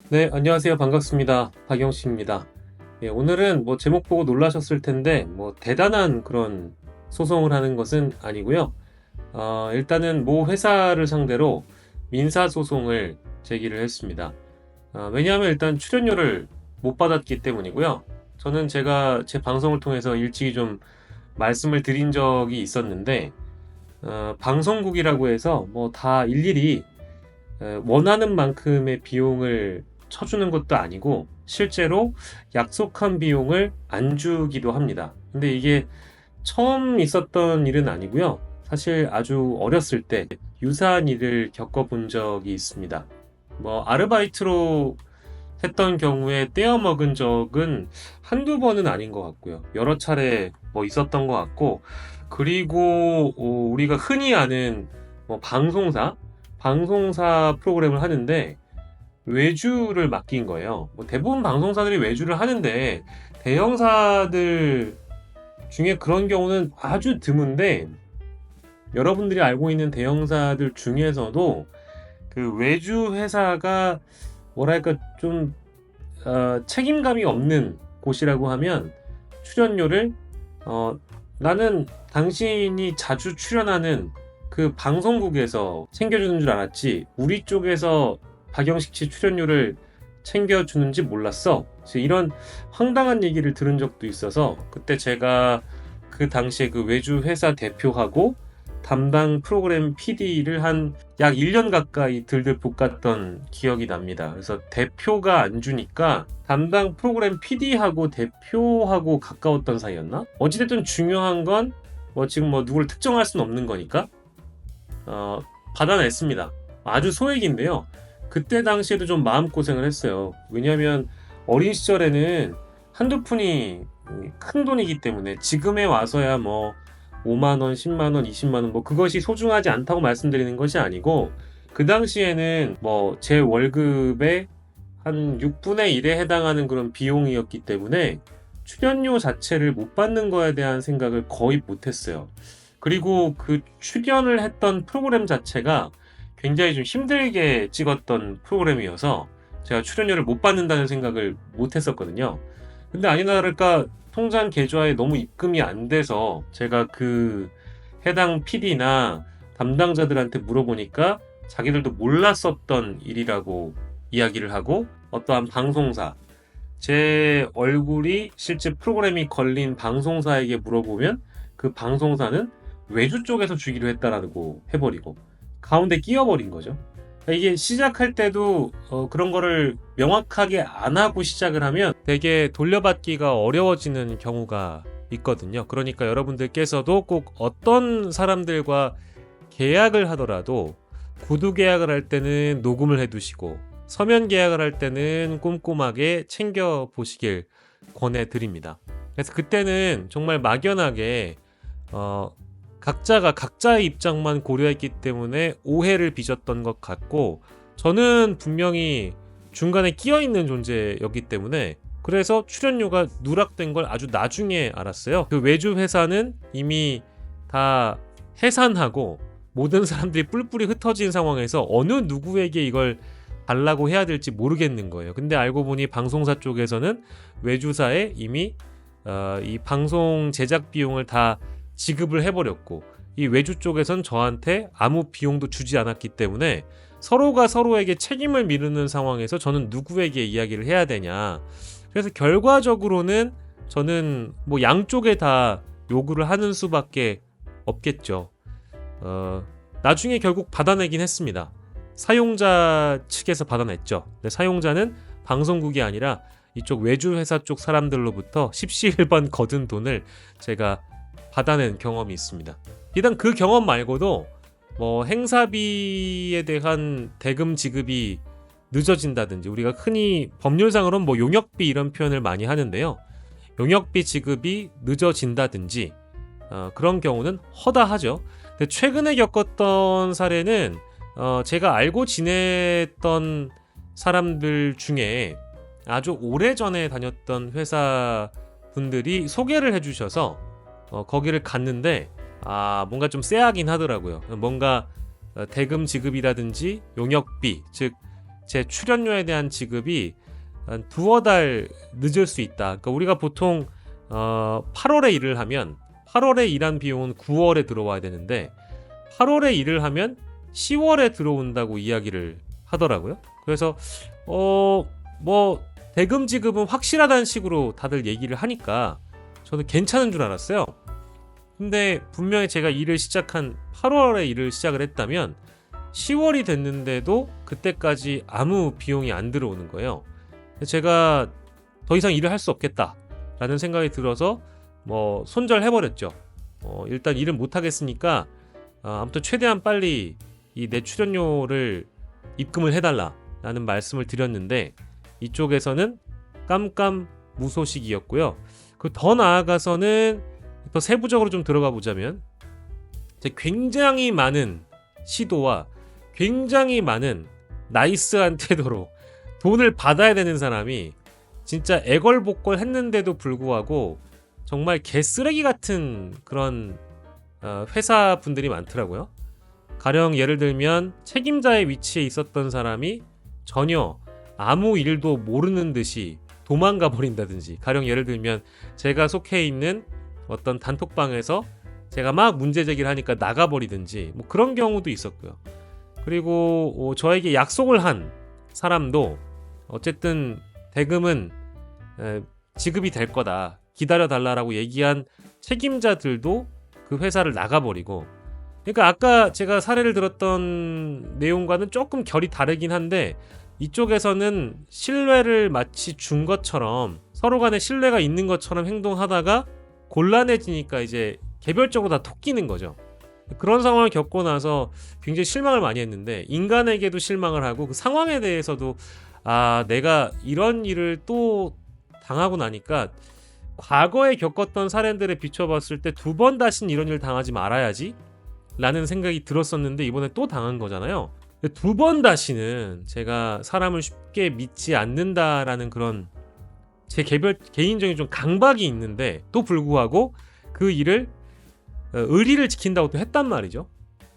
네, 안녕하세요. 반갑습니다. 박영식입니다. 예, 오늘은 뭐 제목 보고 놀라셨을 텐데, 뭐 대단한 그런 소송을 하는 것은 아니고요. 일단은 모 회사를 상대로 민사소송을 제기를 했습니다. 왜냐하면 일단 출연료를 못 받았기 때문이고요. 저는 제가 제 방송을 통해서 일찍이 좀 말씀을 드린 적이 있었는데, 방송국이라고 해서 뭐 다 일일이 원하는 만큼의 비용을 쳐주는 것도 아니고 실제로 약속한 비용을 안 주기도 합니다. 근데 이게 처음 있었던 일은 아니고요. 사실 아주 어렸을 때 유사한 일을 겪어본 적이 있습니다. 뭐 아르바이트로 했던 경우에 떼어 먹은 적은 한두 번은 아닌 것 같고요. 여러 차례 뭐 있었던 것 같고, 그리고 우리가 흔히 아는 뭐 방송사 프로그램을 하는데 외주를 맡긴 거예요. 뭐 대부분 방송사들이 외주를 하는데 대형사들 중에 그런 경우는 아주 드문데, 여러분들이 알고 있는 대형사들 중에서도 그 외주 회사가 뭐랄까 좀 책임감이 없는 곳이라고 하면 출연료를 어, 나는 당신이 자주 출연하는 그 방송국에서 챙겨주는 줄 알았지 우리 쪽에서 박영식 씨 출연료를 챙겨주는지 몰랐어. 그래서 이런 황당한 얘기를 들은 적도 있어서 그때 제가 그 당시에 그 외주 회사 대표하고 담당 프로그램 PD를 한 약 1년 가까이 들들 볶았던 기억이 납니다. 그래서 대표가 안 주니까 담당 프로그램 PD하고 대표하고 가까웠던 사이였나? 어찌됐든 중요한 건 뭐 지금 뭐 누구를 특정할 수는 없는 거니까 어, 받아냈습니다. 아주 소액인데요. 그때 당시에도 좀 마음고생을 했어요. 왜냐하면 어린 시절에는 한두 푼이 큰 돈이기 때문에 지금에 와서야 뭐 5만 원, 10만 원, 20만 원, 뭐 그것이 소중하지 않다고 말씀드리는 것이 아니고, 그 당시에는 뭐 제 월급의 한 6분의 1에 해당하는 그런 비용이었기 때문에 출연료 자체를 못 받는 거에 대한 생각을 거의 못 했어요. 그리고 그 출연을 했던 프로그램 자체가 굉장히 좀 힘들게 찍었던 프로그램이어서 제가 출연료를 못 받는다는 생각을 못 했었거든요. 근데 아니나 다를까 통장 계좌에 너무 입금이 안 돼서 제가 그 해당 PD나 담당자들한테 물어보니까 자기들도 몰랐었던 일이라고 이야기를 하고, 어떠한 방송사, 제 얼굴이 실제 프로그램이 걸린 방송사에게 물어보면 그 방송사는 외주 쪽에서 주기로 했다라고 해버리고 가운데 끼워버린 거죠. 그러니까 이게 시작할 때도 그런 거를 명확하게 안 하고 시작을 하면 되게 돌려받기가 어려워지는 경우가 있거든요. 그러니까 여러분들께서도 꼭 어떤 사람들과 계약을 하더라도 구두 계약을 할 때는 녹음을 해두시고 서면 계약을 할 때는 꼼꼼하게 챙겨 보시길 권해드립니다. 그래서 그때는 정말 막연하게 어, 각자가 각자의 입장만 고려했기 때문에 오해를 빚었던 것 같고, 저는 분명히 중간에 끼어 있는 존재였기 때문에 그래서 출연료가 누락된 걸 아주 나중에 알았어요. 그 외주 회사는 이미 다 해산하고 모든 사람들이 뿔뿔이 흩어진 상황에서 어느 누구에게 이걸 달라고 해야 될지 모르겠는 거예요. 근데 알고 보니 방송사 쪽에서는 외주사에 이미 이 방송 제작 비용을 다 지급을 해버렸고, 이 외주 쪽에선 저한테 아무 비용도 주지 않았기 때문에 서로가 서로에게 책임을 미루는 상황에서 저는 누구에게 이야기를 해야 되냐. 그래서 결과적으로는 저는 뭐 양쪽에 다 요구를 하는 수밖에 없겠죠. 나중에 결국 받아내긴 했습니다. 사용자 측에서 받아냈죠. 근데 사용자는 방송국이 아니라 이쪽 외주 회사 쪽 사람들로부터 십시일반 거둔 돈을 제가 받아낸 경험이 있습니다. 일단 그 경험 말고도 뭐 행사비에 대한 대금 지급이 늦어진다든지, 우리가 흔히 법률상으로는 뭐 용역비 이런 표현을 많이 하는데요. 용역비 지급이 늦어진다든지 그런 경우는 허다하죠. 근데 최근에 겪었던 사례는 제가 알고 지냈던 사람들 중에 아주 오래전에 다녔던 회사 분들이 소개를 해주셔서 거기를 갔는데 뭔가 좀 쎄하긴 하더라고요. 뭔가 대금 지급이라든지 용역비, 즉 제 출연료에 대한 지급이 한 두어 달 늦을 수 있다. 그러니까 우리가 보통 8월에 일을 하면 8월에 일한 비용은 9월에 들어와야 되는데 8월에 일을 하면 10월에 들어온다고 이야기를 하더라고요. 그래서 뭐 대금 지급은 확실하다는 식으로 다들 얘기를 하니까 저는 괜찮은 줄 알았어요. 근데 분명히 제가 일을 시작한 8월에 일을 시작을 했다면 10월이 됐는데도 그때까지 아무 비용이 안 들어오는 거예요. 제가 더 이상 일을 할 수 없겠다라는 생각이 들어서 뭐 손절해버렸죠. 일단 일을 못 하겠으니까 아무튼 최대한 빨리 이 내 출연료를 입금을 해달라라는 말씀을 드렸는데 이쪽에서는 깜깜무소식이었고요. 그 더 나아가서는 더 세부적으로 좀 들어가 보자면 굉장히 많은 시도와 굉장히 많은 나이스한 태도로 돈을 받아야 되는 사람이 진짜 애걸복걸 했는데도 불구하고 정말 개쓰레기 같은 그런 회사 분들이 많더라고요. 가령 예를 들면 책임자의 위치에 있었던 사람이 전혀 아무 일도 모르는 듯이 도망가 버린다든지, 가령 예를 들면 제가 속해 있는 어떤 단톡방에서 제가 막 문제 제기를 하니까 나가버리든지 뭐 그런 경우도 있었고요. 그리고 저에게 약속을 한 사람도 어쨌든 대금은 지급이 될 거다, 기다려달라고 얘기한 책임자들도 그 회사를 나가버리고, 그러니까 아까 제가 사례를 들었던 내용과는 조금 결이 다르긴 한데 이쪽에서는 신뢰를 마치 준 것처럼 서로 간에 신뢰가 있는 것처럼 행동하다가 곤란해지니까 이제 개별적으로 다 톡끼는 거죠. 그런 상황을 겪고 나서 굉장히 실망을 많이 했는데, 인간에게도 실망을 하고 그 상황에 대해서도 내가 이런 일을 또 당하고 나니까 과거에 겪었던 사례들에 비춰봤을 때 두 번 다신 이런 일 당하지 말아야지 라는 생각이 들었었는데 이번에 또 당한 거잖아요. 두 번 다시는 제가 사람을 쉽게 믿지 않는다라는 그런 제 개인적인 좀 강박이 있는데 또 불구하고 그 일을 의리를 지킨다고 또 했단 말이죠.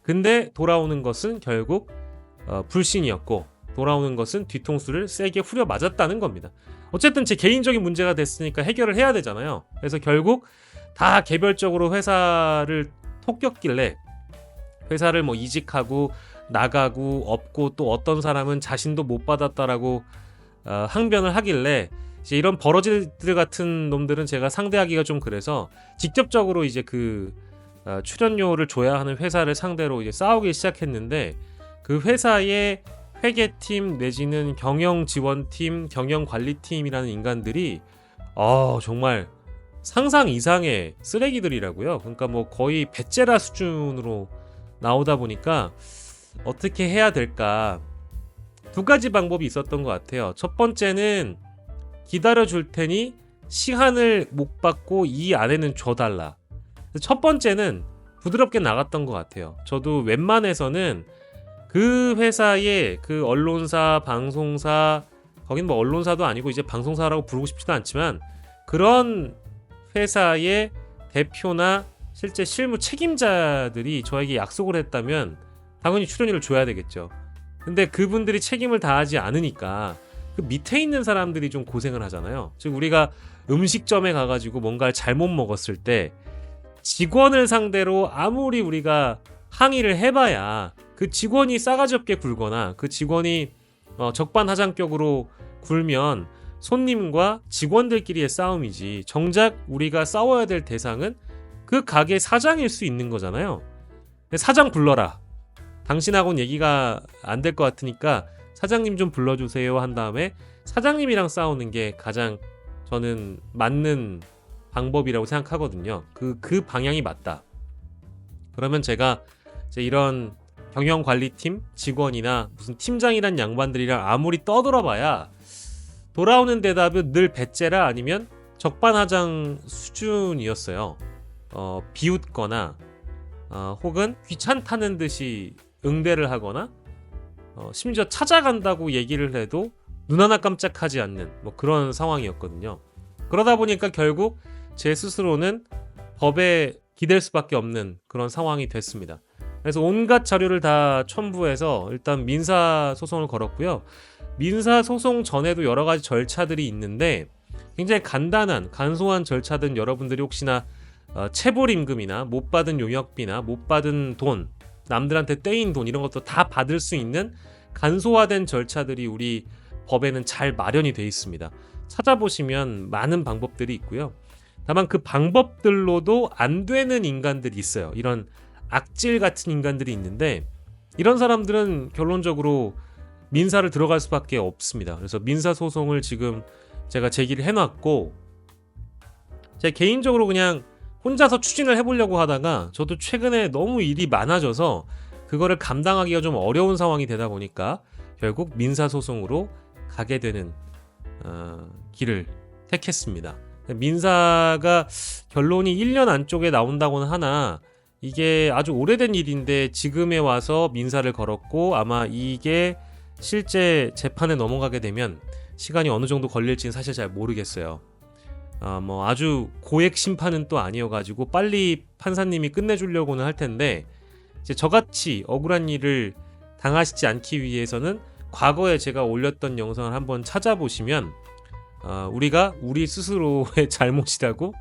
근데 돌아오는 것은 결국 불신이었고, 돌아오는 것은 뒤통수를 세게 후려 맞았다는 겁니다. 어쨌든 제 개인적인 문제가 됐으니까 해결을 해야 되잖아요. 그래서 결국 다 개별적으로 회사를 톡겼길래 회사를 뭐 이직하고 나가고 없고, 또 어떤 사람은 자신도 못 받았다라고 항변을 하길래 이제 이런 버러지들 같은 놈들은 제가 상대하기가 좀 그래서 직접적으로 이제 그 출연료를 줘야 하는 회사를 상대로 이제 싸우기 시작했는데, 그 회사의 회계팀 내지는 경영지원팀, 경영관리팀이라는 인간들이 정말 상상 이상의 쓰레기들이라고요. 그러니까 뭐 거의 배째라 수준으로 나오다 보니까 어떻게 해야 될까, 두 가지 방법이 있었던 것 같아요. 첫 번째는 기다려 줄 테니 시간을 못 받고 이 안에는 줘달라. 첫 번째는 부드럽게 나갔던 것 같아요. 저도 웬만해서는 그 회사의 그 언론사, 방송사, 거긴 뭐 언론사도 아니고 이제 방송사라고 부르고 싶지도 않지만 그런 회사의 대표나 실제 실무 책임자들이 저에게 약속을 했다면 당연히 출연료를 줘야 되겠죠. 근데 그분들이 책임을 다하지 않으니까 그 밑에 있는 사람들이 좀 고생을 하잖아요. 즉 우리가 음식점에 가가지고 뭔가를 잘못 먹었을 때 직원을 상대로 아무리 우리가 항의를 해봐야 그 직원이 싸가지 없게 굴거나 그 직원이 적반하장격으로 굴면 손님과 직원들끼리의 싸움이지, 정작 우리가 싸워야 될 대상은 그 가게 사장일 수 있는 거잖아요. 사장 불러라, 당신하고는 얘기가 안 될 것 같으니까 사장님 좀 불러주세요 한 다음에 사장님이랑 싸우는 게 가장 저는 맞는 방법이라고 생각하거든요. 그 방향이 맞다. 그러면 제가 이제 이런 경영관리팀 직원이나 무슨 팀장이란 양반들이랑 아무리 떠들어봐야 돌아오는 대답은 늘 배째라 아니면 적반하장 수준이었어요. 비웃거나 혹은 귀찮다는 듯이 응대를 하거나 심지어 찾아간다고 얘기를 해도 눈 하나 깜짝하지 않는 뭐 그런 상황이었거든요. 그러다 보니까 결국 제 스스로는 법에 기댈 수밖에 없는 그런 상황이 됐습니다. 그래서 온갖 자료를 다 첨부해서 일단 민사 소송을 걸었고요. 민사소송 전에도 여러 가지 절차들이 있는데 굉장히 간단한 간소한 절차든 여러분들이 혹시나 체불임금이나 못 받은 용역비나 못 받은 돈, 남들한테 떼인 돈 이런 것도 다 받을 수 있는 간소화된 절차들이 우리 법에는 잘 마련이 되어 있습니다. 찾아보시면 많은 방법들이 있고요. 다만 그 방법들로도 안 되는 인간들이 있어요. 이런 악질 같은 인간들이 있는데 이런 사람들은 결론적으로 민사를 들어갈 수밖에 없습니다. 그래서 민사소송을 지금 제가 제기를 해놨고 제가 개인적으로 그냥 혼자서 추진을 해보려고 하다가 저도 최근에 너무 일이 많아져서 그거를 감당하기가 좀 어려운 상황이 되다 보니까 결국 민사소송으로 가게 되는 길을 택했습니다. 민사가 결론이 1년 안쪽에 나온다고는 하나 이게 아주 오래된 일인데 지금에 와서 민사를 걸었고 아마 이게 실제 재판에 넘어가게 되면 시간이 어느 정도 걸릴지는 사실 잘 모르겠어요. 뭐 아주 고액 심판은 또 아니어가지고 빨리 판사님이 끝내주려고는 할 텐데 이제 저같이 억울한 일을 당하시지 않기 위해서는 과거에 제가 올렸던 영상을 한번 찾아보시면 우리가 우리 스스로의 잘못이라고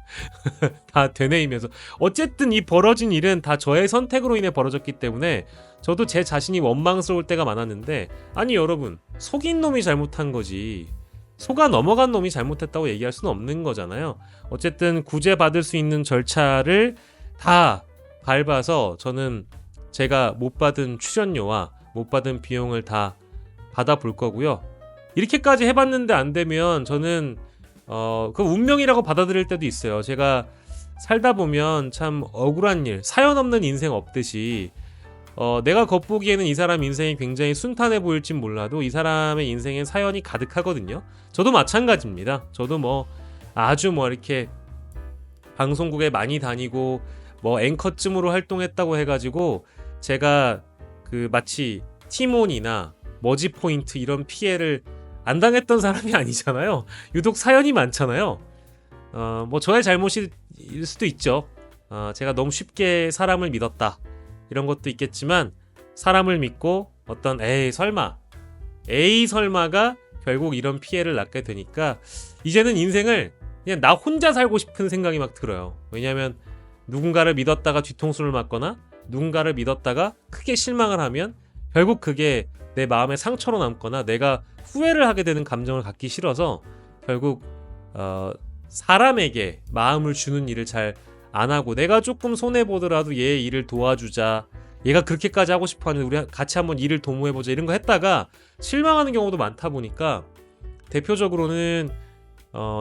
다 되뇌이면서 어쨌든 이 벌어진 일은 다 저의 선택으로 인해 벌어졌기 때문에 저도 제 자신이 원망스러울 때가 많았는데 아니 여러분 속인 놈이 잘못한 거지 속아 넘어간 놈이 잘못했다고 얘기할 수는 없는 거잖아요. 어쨌든 구제받을 수 있는 절차를 다 밟아서 저는 제가 못 받은 출연료와 못 받은 비용을 다 받아볼 거고요. 이렇게까지 해봤는데 안 되면 저는 그 운명이라고 받아들일 때도 있어요. 제가 살다 보면 참 억울한 일, 사연 없는 인생 없듯이 내가 겉보기에는 이 사람 인생이 굉장히 순탄해 보일진 몰라도 이 사람의 인생엔 사연이 가득하거든요. 저도 마찬가지입니다. 저도 뭐 아주 뭐 이렇게 방송국에 많이 다니고 뭐 앵커쯤으로 활동했다고 해가지고 제가 그 마치 티몬이나 머지포인트 이런 피해를 안 당했던 사람이 아니잖아요. 유독 사연이 많잖아요. 뭐 저의 잘못일 수도 있죠. 제가 너무 쉽게 사람을 믿었다. 이런 것도 있겠지만 사람을 믿고 어떤 에이 설마가 결국 이런 피해를 낳게 되니까 이제는 인생을 그냥 나 혼자 살고 싶은 생각이 막 들어요. 왜냐하면 누군가를 믿었다가 뒤통수를 맞거나 누군가를 믿었다가 크게 실망을 하면 결국 그게 내 마음에 상처로 남거나 내가 후회를 하게 되는 감정을 갖기 싫어서 결국 사람에게 마음을 주는 일을 잘 안 하고 내가 조금 손해보더라도 얘의 일을 도와주자 얘가 그렇게까지 하고 싶어하는데 우리 같이 한번 일을 도모해보자 이런 거 했다가 실망하는 경우도 많다 보니까 대표적으로는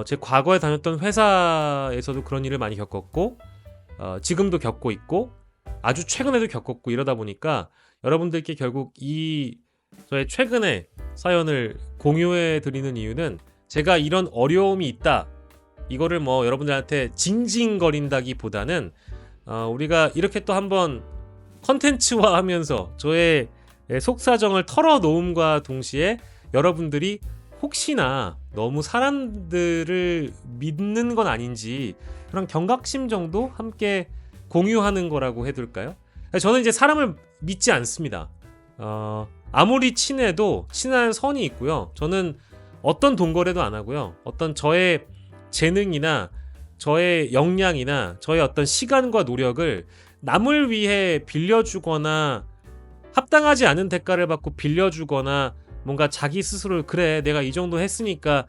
제 과거에 다녔던 회사에서도 그런 일을 많이 겪었고 지금도 겪고 있고 아주 최근에도 겪었고 이러다 보니까 여러분들께 결국 이 저의 최근의 사연을 공유해 드리는 이유는 제가 이런 어려움이 있다 이거를 뭐 여러분들한테 징징거린다기보다는 우리가 이렇게 또 한번 컨텐츠화 하면서 저의 속사정을 털어놓음과 동시에 여러분들이 혹시나 너무 사람들을 믿는 건 아닌지 그런 경각심 정도 함께 공유하는 거라고 해둘까요? 저는 이제 사람을 믿지 않습니다. 아무리 친해도 친한 선이 있고요. 저는 어떤 돈거래도 안 하고요. 어떤 저의 재능이나 저의 역량이나 저의 어떤 시간과 노력을 남을 위해 빌려주거나 합당하지 않은 대가를 받고 빌려주거나 뭔가 자기 스스로 그래 내가 이 정도 했으니까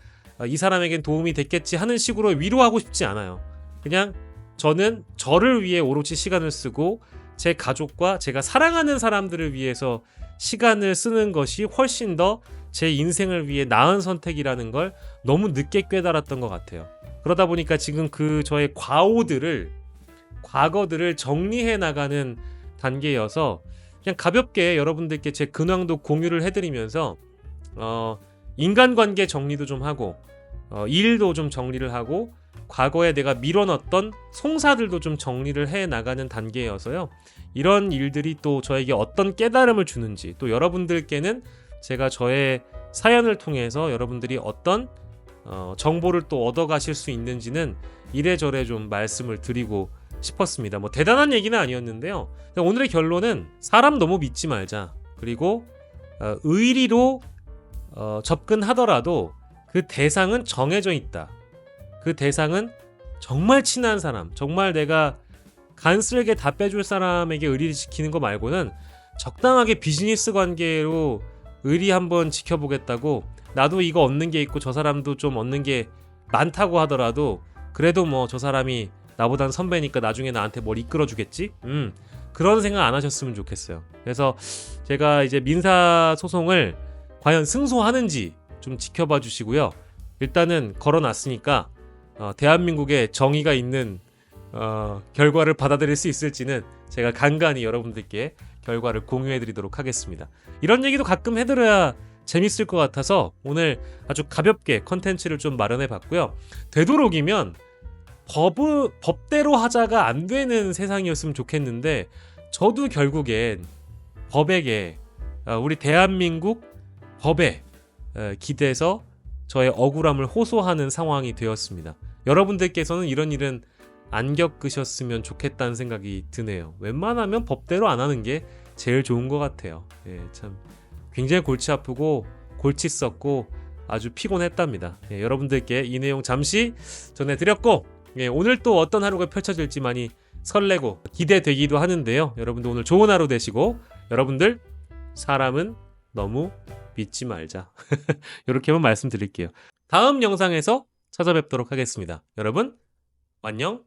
이 사람에겐 도움이 됐겠지 하는 식으로 위로하고 싶지 않아요. 그냥 저는 저를 위해 오롯이 시간을 쓰고 제 가족과 제가 사랑하는 사람들을 위해서 시간을 쓰는 것이 훨씬 더 제 인생을 위해 나은 선택이라는 걸 너무 늦게 깨달았던 것 같아요. 그러다 보니까 지금 그 저의 과거들을 정리해 나가는 단계여서 그냥 가볍게 여러분들께 제 근황도 공유를 해드리면서 인간관계 정리도 좀 하고 일도 좀 정리를 하고 과거에 내가 밀어넣었던 송사들도 좀 정리를 해 나가는 단계여서요. 이런 일들이 또 저에게 어떤 깨달음을 주는지 또 여러분들께는 제가 저의 사연을 통해서 여러분들이 어떤 정보를 또 얻어가실 수 있는지는 이래저래 좀 말씀을 드리고 싶었습니다. 뭐 대단한 얘기는 아니었는데요. 오늘의 결론은 사람 너무 믿지 말자. 그리고 의리로 접근하더라도 그 대상은 정해져 있다. 그 대상은 정말 친한 사람, 정말 내가 간쓸게 다 빼줄 사람에게 의리를 지키는 거 말고는 적당하게 비즈니스 관계로 의리 한번 지켜보겠다고, 나도 이거 얻는 게 있고 저 사람도 좀 얻는 게 많다고 하더라도 그래도 뭐 저 사람이 나보단 선배니까 나중에 나한테 뭘 이끌어 주겠지? 그런 생각 안 하셨으면 좋겠어요. 그래서 제가 이제 민사 소송을 과연 승소하는지 좀 지켜봐 주시고요. 일단은 걸어놨으니까 대한민국에 정의가 있는 결과를 받아들일 수 있을지는 제가 간간히 여러분들께 결과를 공유해 드리도록 하겠습니다. 이런 얘기도 가끔 해드려야 재밌을 것 같아서 오늘 아주 가볍게 컨텐츠를 좀 마련해 봤고요. 되도록이면 법대로 하자가 안 되는 세상이었으면 좋겠는데, 저도 결국엔 법에게, 우리 대한민국 법에 기대서 저의 억울함을 호소하는 상황이 되었습니다. 여러분들께서는 이런 일은 안 겪으셨으면 좋겠다는 생각이 드네요. 웬만하면 법대로 안 하는 게 제일 좋은 것 같아요. 예, 참 굉장히 골치 아프고 골치 썩고 아주 피곤했답니다. 예, 여러분들께 이 내용 잠시 전해드렸고, 예, 오늘 또 어떤 하루가 펼쳐질지 많이 설레고 기대되기도 하는데요. 여러분들 오늘 좋은 하루 되시고, 여러분들 사람은 너무 믿지 말자. 이렇게만 말씀드릴게요. 다음 영상에서 찾아뵙도록 하겠습니다. 여러분 안녕.